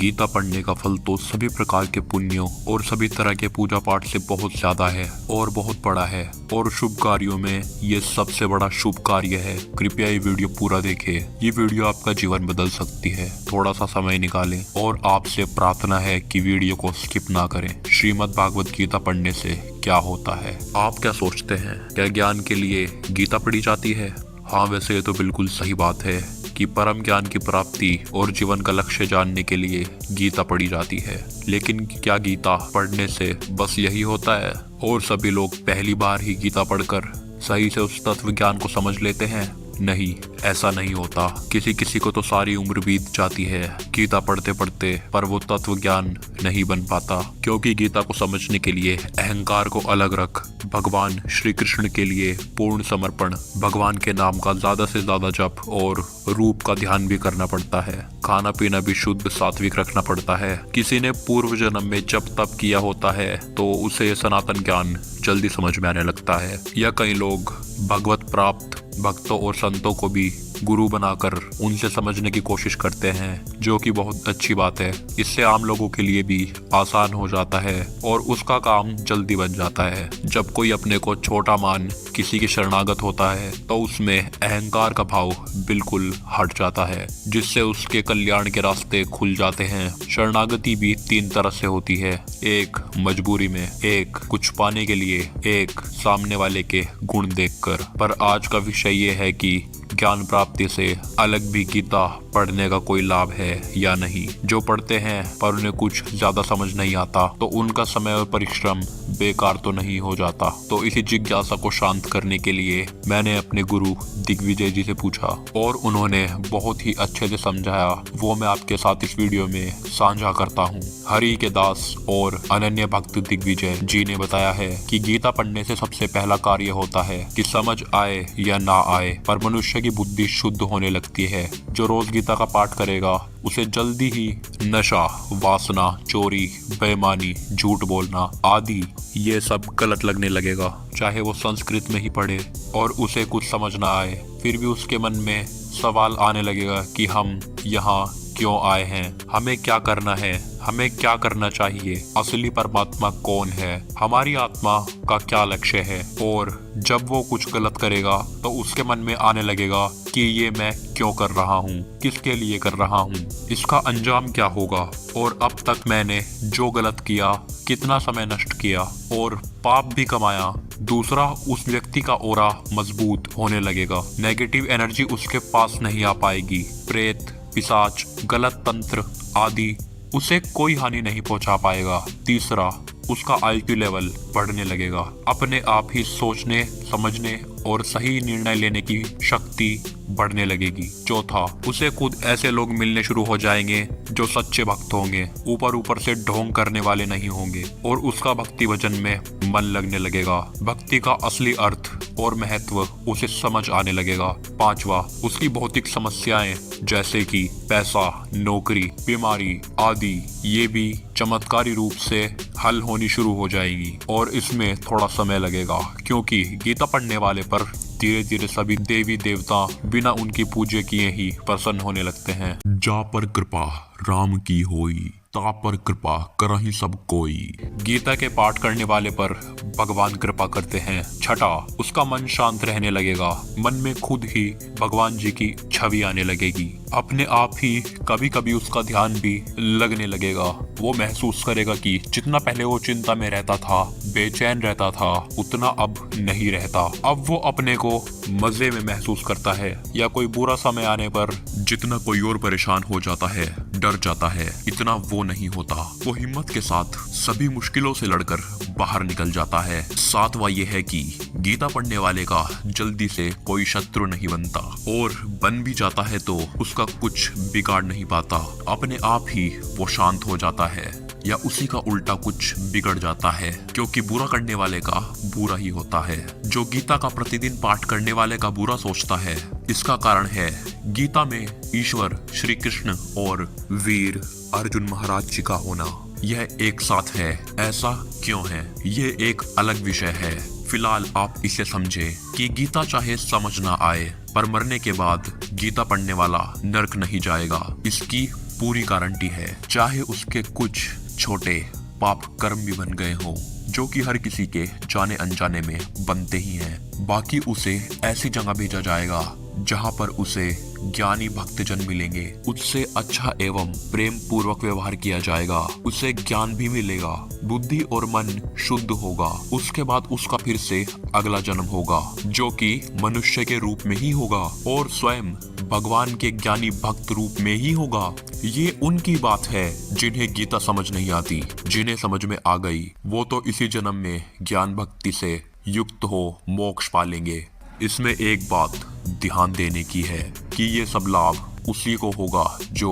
गीता पढ़ने का फल तो सभी प्रकार के पुण्यों और सभी तरह के पूजा पाठ से बहुत ज्यादा है और बहुत बड़ा है और शुभ कार्यों में ये सबसे बड़ा शुभ कार्य है। कृपया ये वीडियो पूरा देखें। ये वीडियो आपका जीवन बदल सकती है। थोड़ा सा समय निकालें और आपसे प्रार्थना है कि वीडियो को स्किप ना करें। श्रीमद् भागवत गीता पढ़ने से क्या होता है? आप क्या सोचते हैं? क्या ज्ञान के लिए गीता पढ़ी जाती है? हाँ, वैसे ये तो बिल्कुल सही बात है कि परम ज्ञान की प्राप्ति और जीवन का लक्ष्य जानने के लिए गीता पढ़ी जाती है। लेकिन क्या गीता पढ़ने से बस यही होता है और सभी लोग पहली बार ही गीता पढ़कर सही से उस तत्व ज्ञान को समझ लेते हैं? नहीं, ऐसा नहीं होता। किसी किसी को तो सारी उम्र बीत जाती है गीता पढ़ते पढ़ते, पर वो तत्व ज्ञान नहीं बन पाता। क्योंकि गीता को समझने के लिए अहंकार को अलग रख, भगवान श्री कृष्ण के लिए पूर्ण समर्पण, भगवान के नाम का ज्यादा से ज्यादा जप और रूप का ध्यान भी करना पड़ता है। खाना पीना भी शुद्ध सात्विक रखना पड़ता है। किसी ने पूर्व जन्म में जप तप किया होता है तो उसे सनातन ज्ञान जल्दी समझ में आने लगता है। या कई लोग भगवत प्राप्त भक्तों और संतों को भी गुरु बनाकर उनसे समझने की कोशिश करते हैं, जो कि बहुत अच्छी बात है। इससे आम लोगों के लिए भी आसान हो जाता है और उसका काम जल्दी बन जाता है। जब कोई अपने को छोटा मान किसी की शरणागत होता है तो उसमें अहंकार का भाव बिल्कुल हट जाता है, जिससे उसके कल्याण के रास्ते खुल जाते हैं। शरणागति भी 3 तरह से होती है, एक मजबूरी में, एक कुछ पाने के लिए, एक सामने वाले के गुण देखकर। पर आज का विषय ये है कि ज्ञान प्राप्ति से अलग भी गीता पढ़ने का कोई लाभ है या नहीं। जो पढ़ते हैं पर उन्हें कुछ ज्यादा समझ नहीं आता तो उनका समय और परिश्रम बेकार तो नहीं हो जाता। तो इसी जिज्ञासा को शांत करने के लिए मैंने अपने गुरु दिग्विजय जी से पूछा और उन्होंने बहुत ही अच्छे से समझाया। वो मैं आपके साथ इस वीडियो में साझा करता हूँ। हरि के दास और अनन्य भक्त दिग्विजय जी ने बताया है कि गीता पढ़ने से सबसे पहला कार्य होता है कि समझ आए या ना आए, पर मनुष्य की बुद्धि शुद्ध होने लगती है। जो रोज गीता का पाठ करेगा उसे जल्दी ही नशा, वासना, चोरी, बेईमानी, झूठ बोलना आदि ये सब गलत लगने लगेगा। चाहे वो संस्कृत में ही पढ़े और उसे कुछ समझ ना आए, फिर भी उसके मन में सवाल आने लगेगा कि हम यहाँ क्यों आए हैं, हमें क्या करना है, हमें क्या करना चाहिए, असली परमात्मा कौन है, हमारी आत्मा का क्या लक्ष्य है। और जब वो कुछ गलत करेगा तो उसके मन में आने लगेगा कि ये मैं क्यों कर रहा हूँ, किसके लिए कर रहा हूँ, इसका अंजाम क्या होगा, और अब तक मैंने जो गलत किया, कितना समय नष्ट किया और पाप भी कमाया। दूसरा, उस व्यक्ति का ओरा मजबूत होने लगेगा, नेगेटिव एनर्जी उसके पास नहीं आ पाएगी। प्रेत, पिशाच, गलत तंत्र आदि उसे कोई हानि नहीं पहुंचा पाएगा। तीसरा, उसका IQ लेवल बढ़ने लगेगा, अपने आप ही सोचने, समझने और सही निर्णय लेने की शक्ति बढ़ने लगेगी। चौथा, उसे खुद ऐसे लोग मिलने शुरू हो जाएंगे जो सच्चे भक्त होंगे, ऊपर ऊपर से ढोंग करने वाले नहीं होंगे, और उसका भक्ति भजन में मन लगने लगेगा। भक्ति का असली अर्थ और महत्व उसे समझ आने लगेगा। पांचवा, उसकी भौतिक समस्याएं जैसे कि पैसा, नौकरी, बीमारी आदि ये भी चमत्कारी रूप से हल होनी शुरू हो जाएगी। और इसमें थोड़ा समय लगेगा क्योंकि गीता पढ़ने वाले पर धीरे धीरे सभी देवी देवता बिना उनकी पूजा किए ही प्रसन्न होने लगते हैं। जा पर कृपा राम की होई, ता पर कृपा करहि सब कोई। गीता के पाठ करने वाले पर भगवान कृपा करते हैं। छठा, उसका मन शांत रहने लगेगा, मन में खुद ही भगवान जी की छवि आने लगेगी। अपने आप ही कभी कभी उसका ध्यान भी लगने लगेगा। वो महसूस करेगा कि जितना पहले वो चिंता में रहता था, बेचैन रहता था, उतना अब नहीं रहता। अब वो अपने को मजे में महसूस करता है। या कोई बुरा समय आने पर जितना कोई और परेशान हो जाता है, डर जाता है, इतना वो नहीं होता। वो हिम्मत के साथ सभी मुश्किलों से लड़कर बाहर निकल जाता है। सातवां ये है कि गीता पढ़ने वाले का जल्दी से कोई शत्रु नहीं बनता, और बन भी जाता है तो उसका कुछ बिगाड़ नहीं पाता। अपने आप ही वो शांत हो जाता है या उसी का उल्टा कुछ बिगड़ जाता है, क्योंकि बुरा करने वाले का बुरा ही होता है। जो गीता का प्रतिदिन पाठ करने वाले का बुरा सोचता है, इसका कारण है गीता में ईश्वर श्री कृष्ण और वीर अर्जुन महाराज जी का होना। यह एक साथ है, ऐसा क्यों है ये एक अलग विषय है। फिलहाल आप इसे समझे कि गीता चाहे समझ ना आए, पर मरने के बाद गीता पढ़ने वाला नर्क नहीं जाएगा। इसकी पूरी गारंटी है, चाहे उसके कुछ छोटे पाप कर्म भी बन गए हों, जो कि हर किसी के जाने अनजाने में बनते ही हैं। बाकी उसे ऐसी जगह भेजा जाएगा जहां पर उसे ज्ञानी भक्तजन मिलेंगे, उससे अच्छा एवं प्रेम पूर्वक व्यवहार किया जाएगा, उसे ज्ञान भी मिलेगा, बुद्धि और मन शुद्ध होगा। उसके बाद उसका फिर से अगला जन्म होगा, जो कि मनुष्य के रूप में ही होगा और स्वयं भगवान के ज्ञानी भक्त रूप में ही होगा। ये उनकी बात है जिन्हें गीता समझ नहीं आती, जिन्हें समझ में आ गई वो तो इसी जन्म में ज्ञान भक्ति से युक्त हो मोक्ष पालेंगे। इसमें एक बात ध्यान देने की है कि ये सब लाभ उसी को होगा जो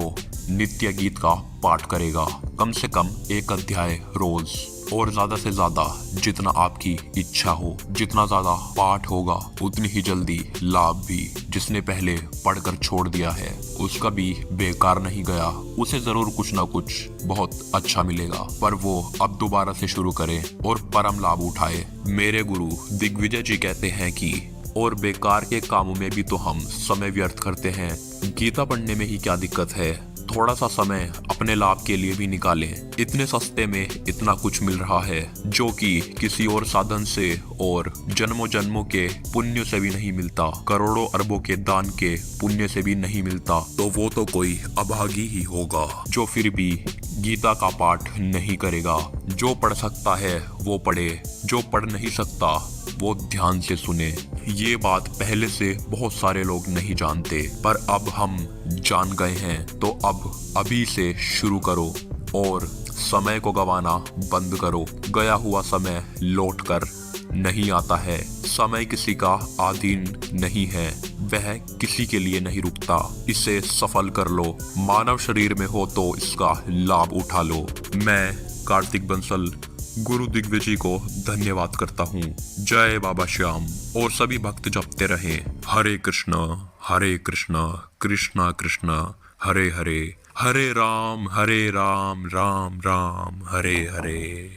नित्य गीत का पाठ करेगा, कम से कम 1 अध्याय रोज, और ज्यादा से ज्यादा जितना आपकी इच्छा हो। जितना ज्यादा पाठ होगा उतनी ही जल्दी लाभ भी। जिसने पहले पढ़कर छोड़ दिया है उसका भी बेकार नहीं गया, उसे जरूर कुछ ना कुछ बहुत अच्छा मिलेगा, पर वो अब दोबारा से शुरू करे और परम लाभ उठाए। मेरे गुरु दिग्विजय जी कहते हैं कि और बेकार के कामों में भी तो हम समय व्यर्थ करते हैं, गीता पढ़ने में ही क्या दिक्कत है, थोड़ा सा समय अपने लाभ के लिए भी निकालें। इतने सस्ते में इतना कुछ मिल रहा है जो कि किसी और साधन से और जन्मों जन्मों के पुण्य से भी नहीं मिलता, करोड़ों अरबों के दान के पुण्य से भी नहीं मिलता, तो वो तो कोई अभागी ही होगा जो फिर भी गीता का पाठ नहीं करेगा। जो पढ़ सकता है वो पढ़े, जो पढ़ नहीं सकता वो ध्यान से सुने। ये बात पहले से बहुत सारे लोग नहीं जानते, पर अब हम जान गए हैं, तो अब अभी से शुरू करो और समय को गवाना बंद करो। गया हुआ समय लौट कर नहीं आता है। समय किसी का आधीन नहीं है, वह किसी के लिए नहीं रुकता। इसे सफल कर लो, मानव शरीर में हो तो इसका लाभ उठा लो। मैं कार्तिक बंसल गुरु दिग्विजय को धन्यवाद करता हूँ। जय बाबा श्याम। और सभी भक्त जपते रहे हरे कृष्णा कृष्णा कृष्णा हरे हरे, हरे राम राम राम हरे हरे।